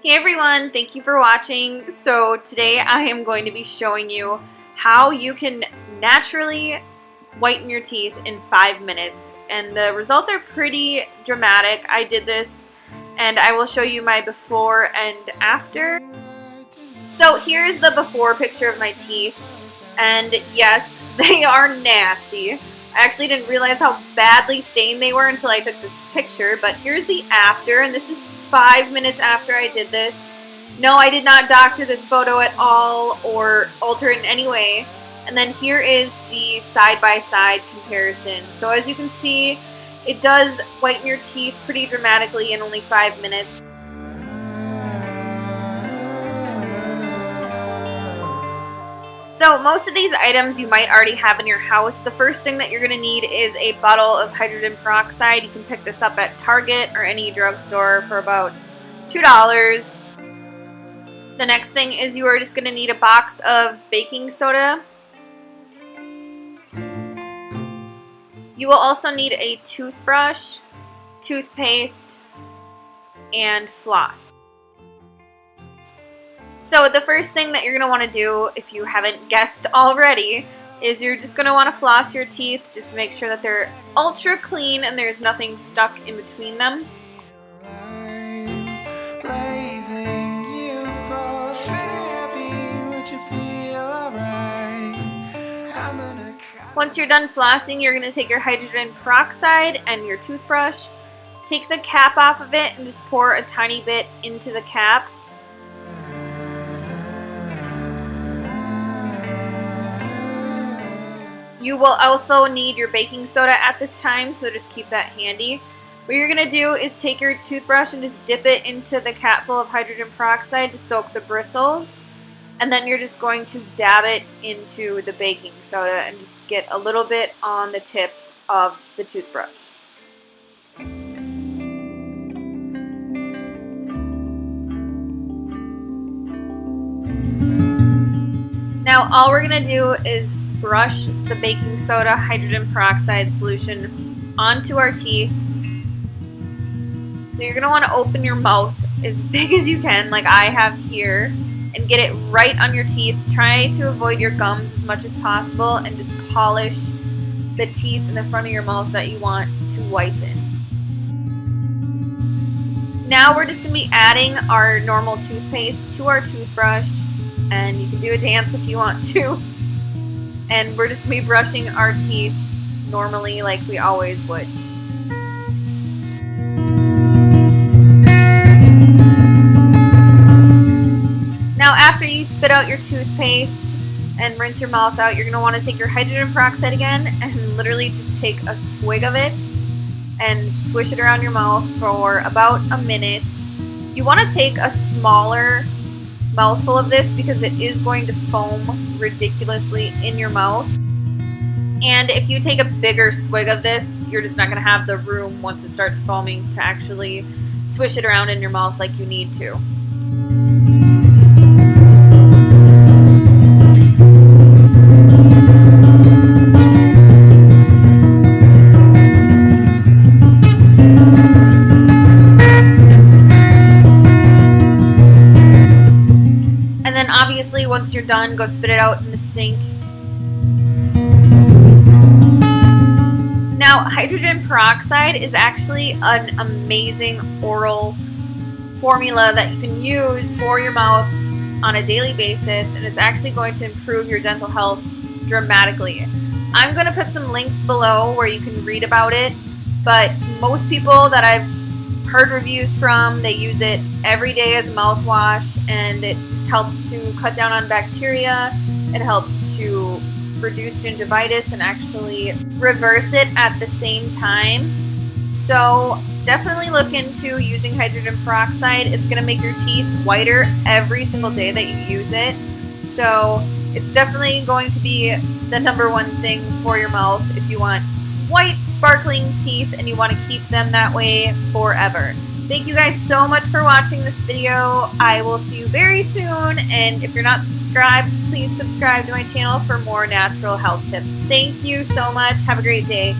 Hey everyone, thank you for watching. So today I am going to be showing you how you can naturally whiten your teeth in 5 minutes, and the results are pretty dramatic. I did this and I will show you my before and after. So here's the before picture of my teeth, and yes, they are nasty. I actually didn't realize how badly stained they were until I took this picture, but here's the after, and this is 5 minutes after I did this. No, I did not doctor this photo at all or alter it in any way. And then here is the side-by-side comparison. So as you can see, it does whiten your teeth pretty dramatically in only 5 minutes. So most of these items you might already have in your house. The first thing that you're going to need is a bottle of hydrogen peroxide. You can pick this up at Target or any drugstore for about $2. The next thing is you are just going to need a box of baking soda. You will also need a toothbrush, toothpaste, and floss. So the first thing that you're going to want to do, if you haven't guessed already, is you're just going to want to floss your teeth just to make sure that they're ultra clean and there's nothing stuck in between them. Once you're done flossing, you're going to take your hydrogen peroxide and your toothbrush, take the cap off of it and just pour a tiny bit into the cap. You will also need your baking soda at this time, so just keep that handy. What you're going to do is take your toothbrush and just dip it into the cap full of hydrogen peroxide to soak the bristles. And then you're just going to dab it into the baking soda and just get a little bit on the tip of the toothbrush. Now all we're going to do is brush the baking soda hydrogen peroxide solution onto our teeth. So you're going to want to open your mouth as big as you can, like I have here, and get it right on your teeth. Try to avoid your gums as much as possible and just polish the teeth in the front of your mouth that you want to whiten. Now we're just going to be adding our normal toothpaste to our toothbrush, and you can do a dance if you want to. And we're just going to be brushing our teeth normally like we always would. Now after you spit out your toothpaste and rinse your mouth out, you're going to want to take your hydrogen peroxide again and literally just take a swig of it and swish it around your mouth for about a minute. You want to take a smaller mouthful of this because it is going to foam ridiculously in your mouth. And if you take a bigger swig of this, you're just not going to have the room once it starts foaming to actually swish it around in your mouth like you need to. And then obviously once you're done, go spit it out in the sink. Now hydrogen peroxide is actually an amazing oral formula that you can use for your mouth on a daily basis, and it's actually going to improve your dental health dramatically. I'm going to put some links below where you can read about it, but most people that I've heard reviews from, they use it every day as a mouthwash, and it just helps to cut down on bacteria. It helps to reduce gingivitis and actually reverse it at the same time. So definitely look into using hydrogen peroxide. It's going to make your teeth whiter every single day that you use it. So it's definitely going to be the #1 thing for your mouth if you want white, sparkling teeth and you want to keep them that way forever. Thank you guys so much for watching this video. I will see you very soon, and if you're not subscribed, please subscribe to my channel for more natural health tips. Thank you so much. Have a great day.